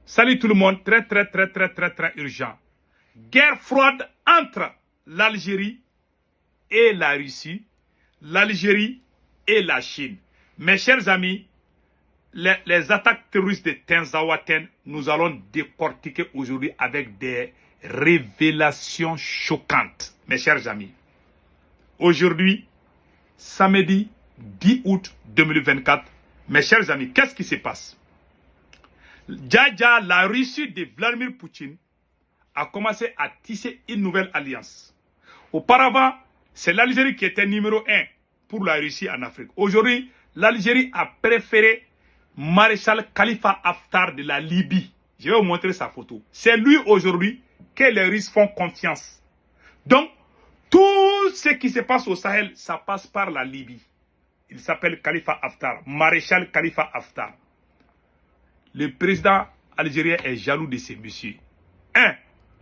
Salut tout le monde, très urgent. Guerre froide entre l'Algérie et la Russie, l'Algérie et la Chine. Mes chers amis, les attaques terroristes de Tinzaouaten, nous allons décortiquer aujourd'hui avec des révélations choquantes. Mes chers amis, aujourd'hui, samedi 10 août 2024, mes chers amis, qu'est-ce qui se passe? Déjà, la Russie de Vladimir Poutine a commencé à tisser une nouvelle alliance. Auparavant, c'est l'Algérie qui était numéro 1 pour la Russie en Afrique. Aujourd'hui, l'Algérie a préféré Maréchal Khalifa Haftar de la Libye. Je vais vous montrer sa photo. C'est lui aujourd'hui que les Russes font confiance. Donc, tout ce qui se passe au Sahel, ça passe par la Libye. Il s'appelle Khalifa Haftar, Maréchal Khalifa Haftar. Le président algérien est jaloux de ces messieurs.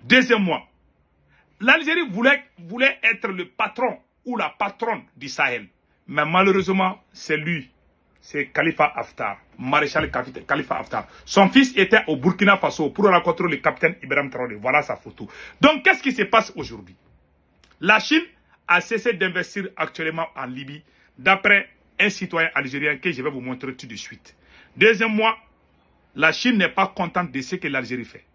Deuxièmement, l'Algérie voulait être le patron ou la patronne du Sahel. Mais malheureusement, c'est lui. C'est Khalifa Haftar, Maréchal Khalifa Haftar. Son fils était au Burkina Faso pour rencontrer le capitaine Ibrahim Traoré. Voilà sa photo. Donc, qu'est-ce qui se passe aujourd'hui? La Chine a cessé d'investir actuellement en Libye, d'après un citoyen algérien que je vais vous montrer tout de suite. Deuxièmement, la Chine n'est pas contente de ce que l'Algérie fait.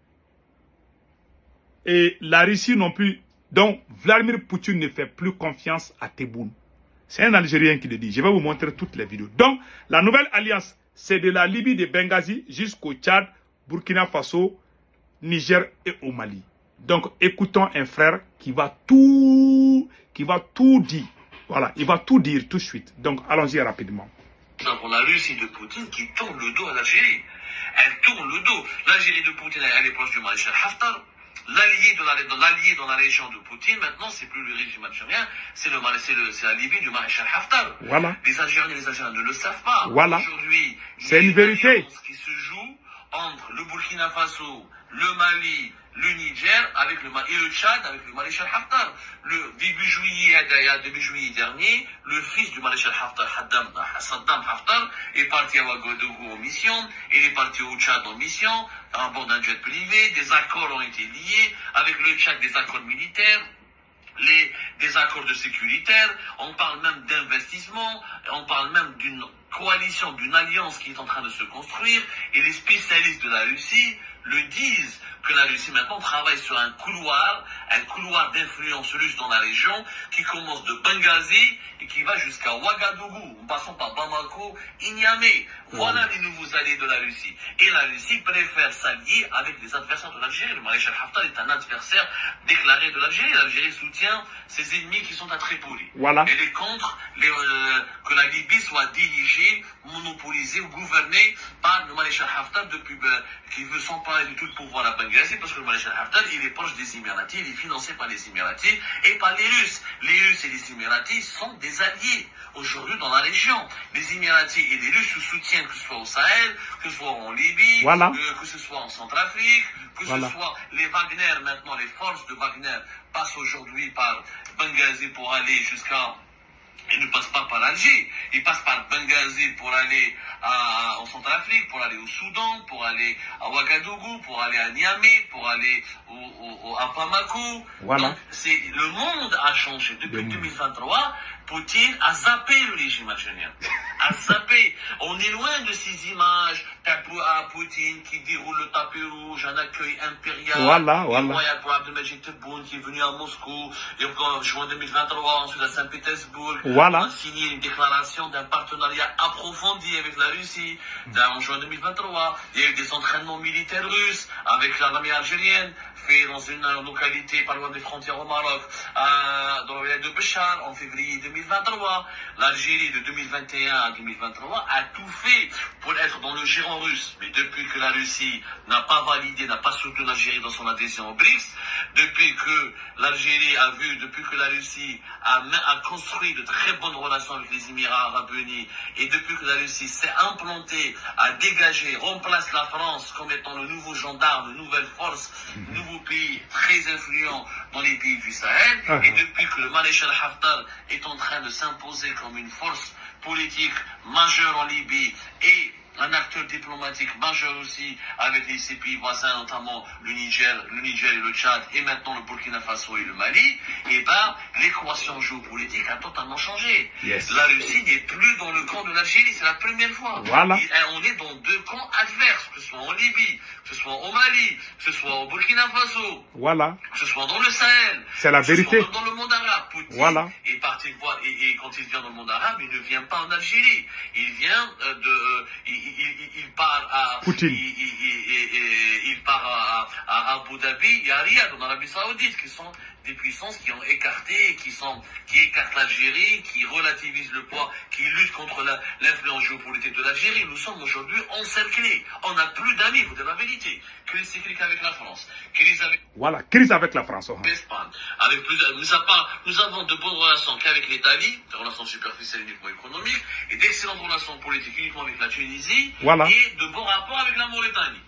Et la Russie non plus. Donc, Vladimir Poutine ne fait plus confiance à Tebboune. C'est un Algérien qui le dit. Je vais vous montrer toutes les vidéos. Donc, la nouvelle alliance, c'est de la Libye de Benghazi jusqu'au Tchad, Burkina Faso, Niger et au Mali. Donc, écoutons un frère qui va tout dire. Voilà, il va tout dire tout de suite. Donc, allons-y rapidement. Pour la Russie de Poutine qui tourne le dos à l'Algérie. Elle tourne le dos. L'Algérie de Poutine, elle est proche du maréchal Haftar. L'allié dans la région de Poutine, maintenant, c'est plus le régime algérien, c'est la Libye du maréchal Haftar. Voilà. Les Algériens et les Algériens ne le savent pas. Voilà. Aujourd'hui, c'est une vérité qui se joue entre le Burkina Faso, le Mali, le Niger et le Tchad avec le maréchal Haftar. Le début juillet dernier, le fils du maréchal Haftar, Saddam Haftar, est parti à Ouagadougou en mission, il est parti au Tchad en mission, à bord d'un jet privé, des accords ont été liés avec le Tchad, des accords militaires, des accords de sécuritaire, on parle même d'investissement, on parle même d'une coalition, d'une alliance qui est en train de se construire, et les spécialistes de la Russie le disent que la Russie maintenant travaille sur un couloir d'influence russe dans la région qui commence de Benghazi et qui va jusqu'à Ouagadougou, en passant par Bamako et Niamey. Voilà les nouveaux alliés de la Russie. Et la Russie préfère s'allier avec des adversaires de l'Algérie. Le maréchal Haftar est un adversaire déclaré de l'Algérie. L'Algérie soutient ses ennemis qui sont à Tripoli. Voilà. Elle est contre que la Libye soit dirigée, monopolisée ou gouvernée par le maréchal Haftar qui veut s'emparer de tout le pouvoir à Benghazi, parce que le maréchal Haftar, il est proche des Émiratis, il est financé par les Émiratis et par les Russes. Les Russes et les Émiratis sont des alliés aujourd'hui dans la région. Les Émiratis et les Russes se soutiennent, que ce soit au Sahel, que ce soit en Libye, voilà. Que ce soit en Centrafrique, que ce soit les Wagner, maintenant les forces de Wagner passent aujourd'hui par Benghazi pour aller jusqu'à... Ils ne passent pas par Alger, ils passent par Benghazi pour aller en Centrafrique, pour aller au Soudan, pour aller à Ouagadougou, pour aller à Niamey, pour aller à Bamako. Voilà. Donc, le monde a changé. Depuis 2023, Poutine a zappé le régime algérien. A zappé. On est loin de ces images à Poutine qui déroule le tapis rouge, un accueil impérial. Voilà. Royal pour Abdelmajid Tebboune qui est venu à Moscou, et en juin 2023, ensuite à Saint-Pétersbourg. Voilà. On a signé une déclaration d'un partenariat approfondi avec la Russie. En juin 2023, il y a eu des entraînements militaires russes avec l'armée algérienne, fait dans une localité pas loin des frontières au Maroc, dans la ville de Béchar, en février 2023. L'Algérie de 2021 à 2023 a tout fait pour être dans le giron russe. Mais depuis que la Russie n'a pas validé, n'a pas soutenu l'Algérie dans son adhésion au BRICS, depuis que la Russie a construit de très bonnes relations avec les Émirats arabes unis, et depuis que la Russie s'est implantée, a dégagé, remplace la France comme étant le nouveau gendarme, une nouvelle force, nouveau pays très influent dans les pays du Sahel, et depuis que le maréchal Haftar est en train de s'imposer comme une force politique majeure en Libye et un acteur diplomatique majeur aussi avec ces pays voisins, notamment le Niger et le Tchad, et maintenant le Burkina Faso et le Mali, et ben l'équation géopolitique a totalement changé. Yes. La Russie n'est plus dans le camp de l'Algérie, c'est la première fois. Voilà. On est dans deux camps adverses, que ce soit en Libye, que ce soit au Mali, que ce soit au Burkina Faso, Voilà. que ce soit dans le Sahel, C'est la que ce soit vérité. dans le monde arabe. Poutine Voilà. est parti voir, et quand il vient dans le monde arabe, il ne vient pas en Algérie. Il vient il part à Poutine. il part à Abu Dhabi et à Riyad, en Arabie Saoudite, qui sont des puissances qui ont écarté, qui écartent l'Algérie, qui relativisent le poids, qui luttent contre l'influence géopolitique de l'Algérie. Nous sommes aujourd'hui encerclés. On n'a plus d'amis, vous dites la vérité. Crise cyclique avec la France, crise avec Voilà, crise avec la France. l'Espagne, avec nous avons de bonnes relations qu'avec l'Italie, des relations superficielles uniquement économiques, et d'excellentes relations politiques uniquement avec la Tunisie, Voilà. et de bons rapports avec la Mauritanie.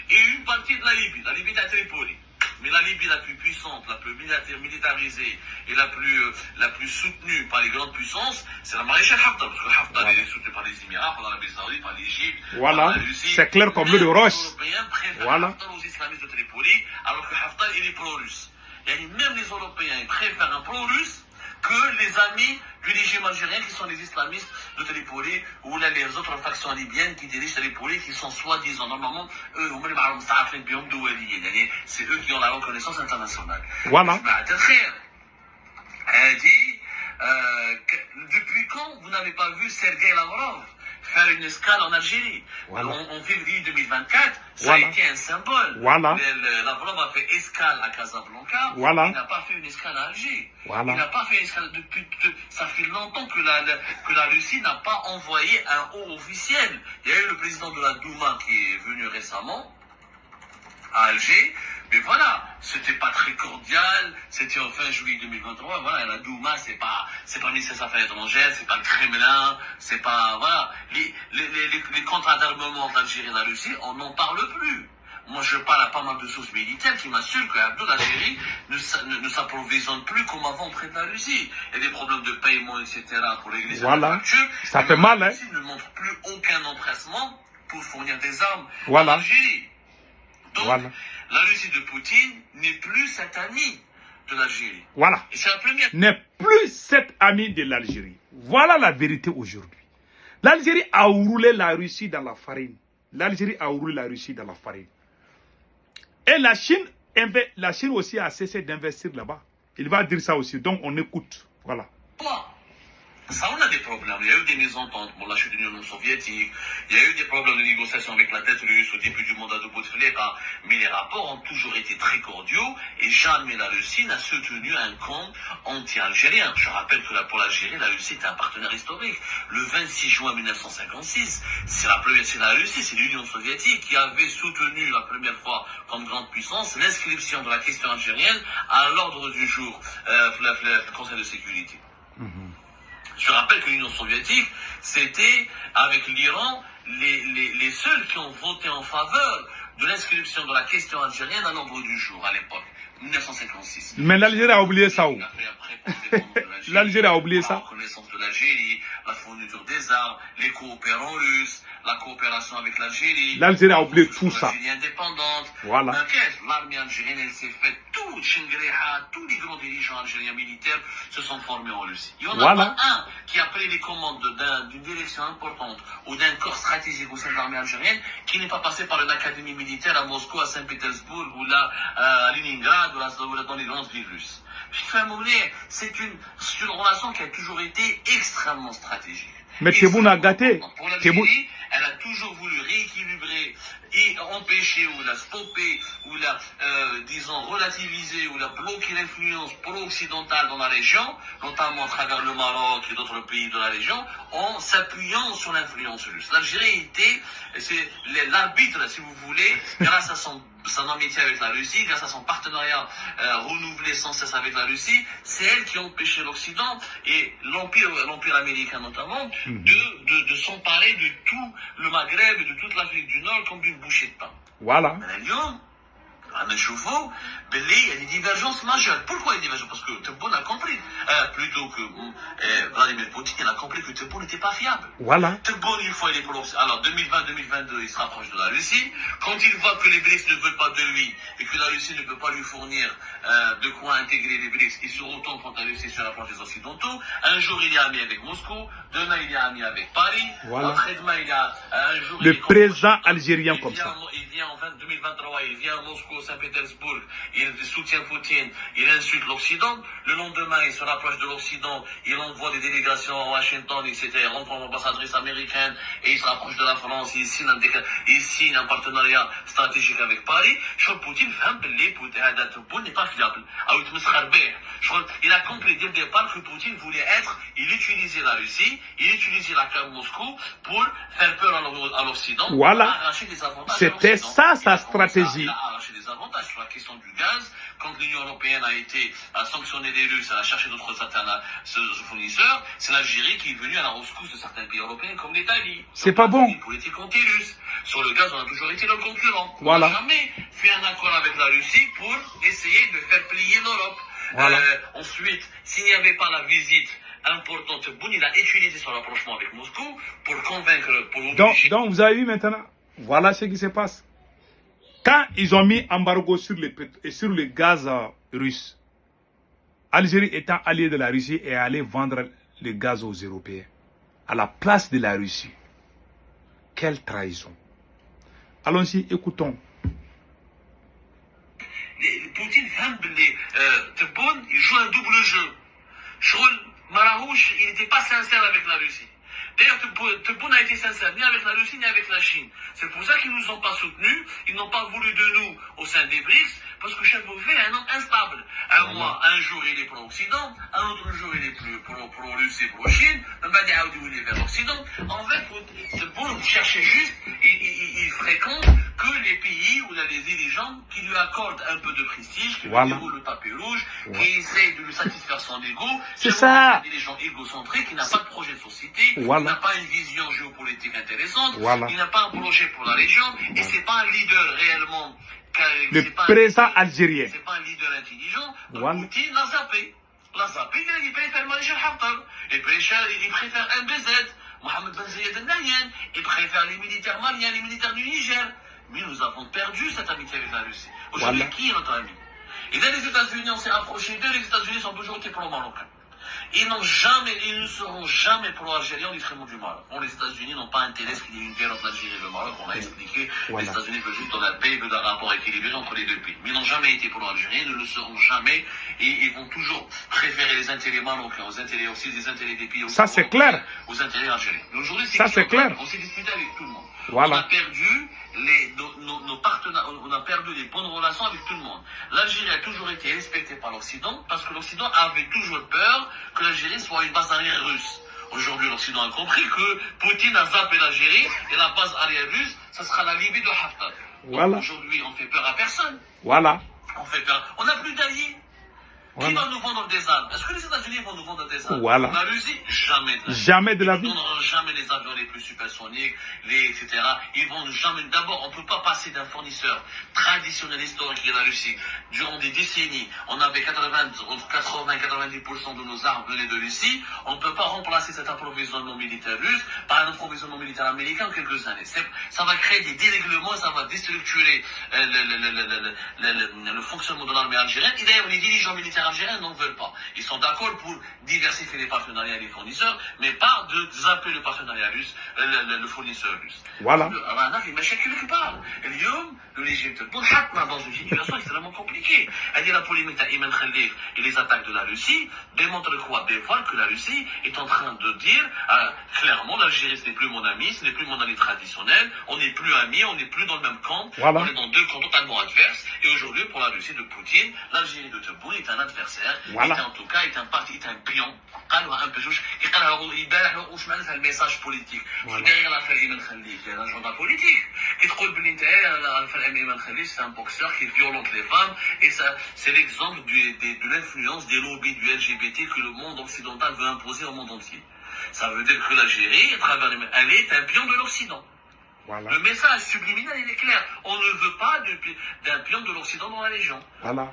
Et une partie de la Libye est à Tripoli. Mais la Libye la plus puissante, la plus militarisée et la plus soutenue par les grandes puissances, c'est la maréchale Haftar. Parce que Haftar Voilà. est soutenu par les Émirats, par l'Arabie Saoudite, par l'Égypte, Voilà. par la Russie. C'est clair comme l'eau de roche. Les Européens préfèrent Voilà. Haftar aux islamistes de Tripoli, alors que Haftar il est pro-russe. Et même les Européens ils préfèrent un pro-russe que les amis du régime algérien qui sont les islamistes de Tripoli ou là, les autres factions libyennes qui dirigent Tripoli qui sont soi-disant normalement eux c'est eux qui ont la reconnaissance internationale. Voilà. Depuis quand vous n'avez pas vu Sergei Lavrov faire une escale en Algérie? Voilà. En février 2024, ça Voilà. a été un symbole. Voilà. Lavrov a fait escale à Casablanca, Voilà. il n'a pas fait une escale à Alger. Voilà. Il n'a pas fait une escale ça fait longtemps que la Russie n'a pas envoyé un haut officiel. Il y a eu le président de la Douma qui est venu récemment à Alger, mais voilà, c'était pas très cordial, c'était en fin juillet 2023, voilà, la Douma, c'est pas le ministère des Affaires étrangères, c'est pas le Kremlin, c'est pas, voilà, les contrats d'armement d'Algérie et de la Russie, on n'en parle plus. Moi, je parle à pas mal de sources militaires qui m'assurent que l'Algérie ne s'approvisionne plus comme avant auprès de la Russie. Il y a des problèmes de paiement, etc. pour l'église. Voilà. Ça fait mal, hein. La Russie ne montre plus aucun empressement pour fournir des armes Voilà. à l'Algérie. Donc, Voilà. la Russie de Poutine n'est plus cet ami de l'Algérie. Voilà. Et c'est la première. N'est plus cet ami de l'Algérie. Voilà la vérité aujourd'hui. L'Algérie a roulé la Russie dans la farine. L'Algérie a roulé la Russie dans la farine. Et la Chine aussi a cessé d'investir là-bas. Il va dire ça aussi. Donc on écoute. Voilà. Ça, on a des problèmes. Il y a eu des mésententes pour la chute de l'Union soviétique. Il y a eu des problèmes de négociation avec la tête russe au début du mandat de Bouteflika. Mais les rapports ont toujours été très cordiaux et jamais la Russie n'a soutenu un camp anti-algérien. Je rappelle que pour l'Algérie, la Russie était un partenaire historique. Le 26 juin 1956, c'est la Russie, c'est l'Union soviétique qui avait soutenu la première fois comme grande puissance l'inscription de la question algérienne à l'ordre du jour du Conseil de sécurité. Je rappelle que l'Union soviétique, c'était, avec l'Iran, les seuls qui ont voté en faveur de l'inscription de la question algérienne à l'ordre du jour à l'époque, 1956. Mais l'Algérie a oublié ça. L'Algérie a oublié ça. La reconnaissance de l'Algérie, la fourniture des armes, les coopérants russes, la coopération avec l'Algérie. L'Algérie a oublié tout ça. L'Algérie indépendante. Voilà. L'armée algérienne, elle s'est faite, tous les grands dirigeants algériens militaires se sont formés en Russie. Il y en a Voilà. pas un qui a pris les commandes d'une direction importante ou d'un corps stratégique au sein de l'armée algérienne qui n'est pas passé par une académie militaire à Moscou, à Saint-Pétersbourg ou là à Leningrad ou là dans les grandes villes russes. C'est une relation qui a toujours été extrêmement stratégique. Mais Tebboune a gâté. Pour l'Algérie, elle a toujours voulu rééquilibrer et empêcher ou la stopper ou la, disons, relativiser ou la bloquer l'influence pro-occidentale dans la région, notamment à travers le Maroc et d'autres pays de la région, en s'appuyant sur l'influence russe. L'Algérie était l'arbitre, si vous voulez, grâce à son amitié avec la Russie, grâce à son partenariat renouvelé sans cesse avec la Russie, c'est elle qui a empêché l'Occident et l'Empire américain notamment de s'emparer de tout le Maghreb et de toute l'Afrique du Nord comme d'une bouchée de pain. Voilà. اليوم نشوفوا il y a des divergences majeures. Pourquoi il y a des divergences? Parce que Tebboune a compris, plutôt que Vladimir Poutine a compris que Tebboune n'était pas fiable. Voilà. Tebboune, il faut aller pour l'Occident. Alors 2020-2022, il se rapproche de la Russie. Quand il voit que les BRICS ne veulent pas de lui et que la Russie ne peut pas lui fournir de quoi intégrer les BRICS, il se retourne contre la Russie sur l'approche des Occidentaux. Un jour, il est ami avec Moscou. Demain, il est ami avec Paris. Voilà. Après-demain, il y a un jour... Le président algérien comme ça. Il vient en 2023, il vient à Moscou, Saint-Pétersbourg, il soutient Poutine, il insulte l'Occident. Le lendemain, il se rapproche de l'Occident, il envoie des délégations à Washington, etc. Il rencontre l'ambassadrice américaine et il se rapproche de la France, il signe un partenariat stratégique avec Paris. Je crois que Poutine n'est pas fiable. Il a compris dès le départ que Poutine voulait il utilisait la Russie, il utilisait la carte Moscou pour faire peur à l'Occident, voilà. arracher des avantages. C'était ça sa stratégie. Il a arraché des avantages sur la question du gaz. Quand l'Union européenne a sanctionné les Russes, elle a cherché d'autres fournisseurs, c'est l'Algérie qui est venue à la rescousse de certains pays européens comme l'Italie. C'est pas bon. Une politique anti-russe. Sur le gaz, on a toujours été le concurrent. Voilà. On n'a jamais fait un accord avec la Russie pour essayer de faire plier l'Europe. Voilà. Ensuite, s'il n'y avait pas la visite importante, Boun, il a utilisé son rapprochement avec Moscou pour convaincre, pour obliger. Donc, vous avez vu maintenant, voilà ce qui se passe. Quand ils ont mis embargo sur le gaz russe, Algérie étant alliée de la Russie est allée vendre le gaz aux Européens à la place de la Russie. Quelle trahison. Allons-y, écoutons. Poutine, Tebboune, il joue un double jeu. Mararouche, il n'était pas sincère avec la Russie. D'ailleurs, Tebboune a été sincère ni avec la Russie ni avec la Chine. C'est pour ça qu'ils ne nous ont pas soutenus, ils n'ont pas voulu de nous au sein des BRICS, parce que Chef Bouffet est un homme instable. Un jour il est pro-Occident, un autre jour il est plus pro-Russie et pro-Chine, il est vers l'Occident. En fait, Tebboune cherchait juste, il fréquente que les pays où il y a des dirigeants qui lui accordent un peu de prestige, qui lui déroulent le tapis rouge, qui essayent de lui satisfaire son ego. C'est ça. Un dirigeant égocentrique qui n'a pas de projet de société, qui n'a pas une vision géopolitique intéressante, il n'a pas un projet pour la région, et c'est pas un leader réellement. Le président algérien. C'est pas un leader intelligent. Poutine l'a zappé. Il préfère Maréchal Haftar. Il préfère MBZ, Mohamed Ben Zayed El Nahyan. Il préfère les militaires maliens, les militaires du Niger. Mais nous avons perdu cette amitié avec la Russie. Aujourd'hui, qui est notre ami? Et dans les États-Unis, on s'est rapproché d'eux. Les États-Unis sont toujours été pro-marocains. Ils ne seront jamais pro-algériens au détriment du Maroc. Bon, les États-Unis n'ont pas intérêt à ce qu'il y ait une guerre entre l'Algérie et le Maroc. On a expliqué. Les États-Unis veulent juste dans la paix, veulent un rapport équilibré entre les deux pays. Mais ils n'ont jamais été pro-algériens, ils ne le seront jamais. Et ils vont toujours préférer les intérêts marocains aux intérêts aussi des intérêts des pays. Ça, c'est clair. Aux intérêts algériens. Aujourd'hui, c'est clair. On s'est disputé avec tout le monde. Voilà. On a perdu nos partenaires, on a perdu les bonnes relations avec tout le monde. L'Algérie a toujours été respectée par l'Occident parce que l'Occident avait toujours peur que l'Algérie soit une base arrière russe. Aujourd'hui, l'Occident a compris que Poutine a zappé l'Algérie et la base arrière russe, ça sera la Libye de Haftar. Voilà. Aujourd'hui, on fait peur à personne. Voilà. On fait peur. On n'a plus d'alliés. Qui va nous vendre des armes? Est-ce que les États-Unis vont nous vendre des armes? Voilà. La Russie? Jamais de la vie. Jamais de la vie. Ils ne donneront jamais les avions les plus supersoniques, etc. Ils vont jamais. D'abord, on ne peut pas passer d'un fournisseur traditionnel historique qui est la Russie. Durant des décennies, on avait 80-90% de nos armes venaient de Russie. On ne peut pas remplacer cet approvisionnement militaire russe par un approvisionnement militaire américain en quelques années. Ça va créer des dérèglements, ça va déstructurer le fonctionnement de l'armée algérienne. Et d'ailleurs, les dirigeants militaires algériens n'en veulent pas. Ils sont d'accord pour diversifier les partenariats et les fournisseurs, mais pas de zapper le partenariat russe, le fournisseur russe. Voilà. Le régime Tebboune dans une situation extrêmement compliquée. La polémique d'Ayman Khalif et les attaques de la Russie démontrent quoi? Dévoilent que la Russie est en train de dire clairement l'Algérie ce n'est plus mon ami, ce n'est plus mon ami traditionnel, on n'est plus amis, on n'est plus dans le même camp, on est dans deux camps totalement adverses. Et aujourd'hui, pour la Russie de Poutine, l'Algérie de Tebboune est un adversaire, en tout cas est un parti, est un pion. Le message politique. Derrière l'affaire Ayman Khalif, il y a un agenda politique. C'est un boxeur qui violente les femmes et ça, c'est l'exemple de l'influence des lobbies du LGBT que le monde occidental veut imposer au monde entier. Ça veut dire que l'Algérie, elle est un pion de l'Occident. Voilà. Le message subliminal, il est clair. On ne veut pas d'un pion de l'Occident dans la région. Voilà.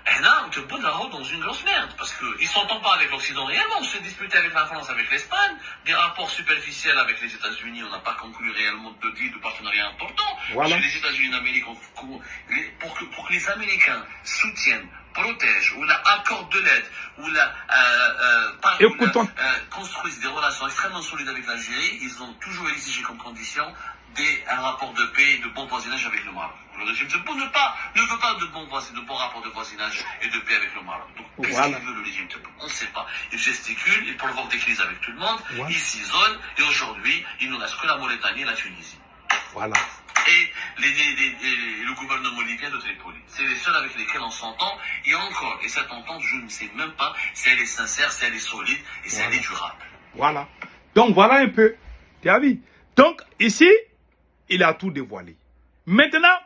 Et là, on te bout de la route dans une grosse merde, parce qu'ils ne s'entendent pas avec l'Occident réellement. On se dispute avec la France, avec l'Espagne, des rapports superficiels avec les États-Unis, on n'a pas conclu réellement de deal, de partenariat important. Voilà. Parce que les États-Unis d'Amérique, pour que les Américains soutiennent, protègent, ou accordent de l'aide, construisent des relations extrêmement solides avec l'Algérie, ils ont toujours exigé comme condition un rapport de paix et de bon voisinage avec le Maroc. Le régime Tebboune ne veut pas de bon rapport de voisinage et de paix avec le Maroc. Donc, qu'est-ce qu'il veut le régime Tebboune? On ne sait pas. Il gesticule, il provoque des crises avec tout le monde, il s'isole, et aujourd'hui, il ne reste que la Mauritanie et la Tunisie. Voilà. Et le gouvernement libyen de Tripoli. C'est les seuls avec lesquels on s'entend. Et encore, et cette entente, je ne sais même pas si elle est sincère, si elle est solide, et si elle est durable. Voilà. Donc, voilà un peu. Tu as vu? Donc, ici, il a tout dévoilé. Maintenant,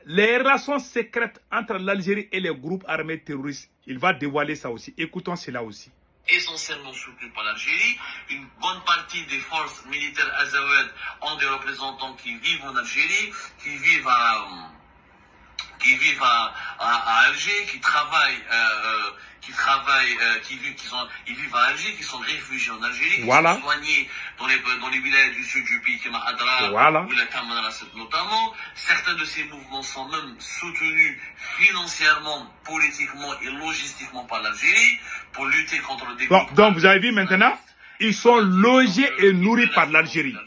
les relations secrètes entre l'Algérie et les groupes armés terroristes, il va dévoiler ça aussi. Écoutons cela aussi. Essentiellement soutenu par l'Algérie. Une bonne partie des forces militaires azawad ont des représentants qui vivent en Algérie, qui vivent à Alger, ils vivent à Alger, qui sont réfugiés en Algérie, qui sont soignés dans les villages du sud du pays, comme Adra, ou la Tamanrasset notamment. Certains de ces mouvements sont même soutenus financièrement, politiquement et logistiquement par l'Algérie pour lutter contre le développement. Donc vous avez vu maintenant, ils sont logés et nourris par l'Algérie.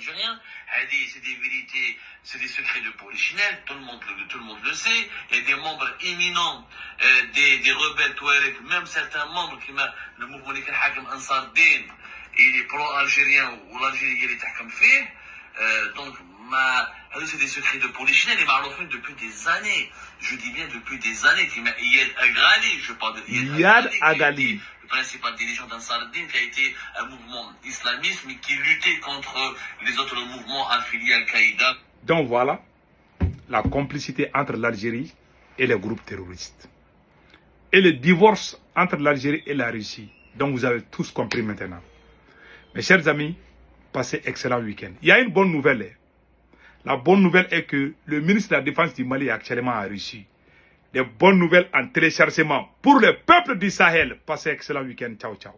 C'est des vérités, c'est des secrets de polichinelle, tout le monde le sait. Il y a des membres éminents des rebelles Touareg, même certains membres qui le mouvement qui Hakim Ansar Din, il est pro-algérien ou l'Algérie est tahkam fait. Donc c'est des secrets de polichinelle et ma'roufin depuis des années. Je dis bien depuis des années. Yad Aghali, je parle de Yad Aghali, le principal dirigeant d'Ansar Din, qui a été un mouvement islamiste, mais qui luttait contre les autres mouvements affiliés à Al-Qaïda. Donc voilà la complicité entre l'Algérie et les groupes terroristes. Et le divorce entre l'Algérie et la Russie. Donc vous avez tous compris maintenant. Mes chers amis, passez excellent week-end. Il y a une bonne nouvelle. La bonne nouvelle est que le ministre de la Défense du Mali est actuellement en Russie. Les bonnes nouvelles en téléchargement pour le peuple du Sahel. Passez excellent week-end. Ciao, ciao.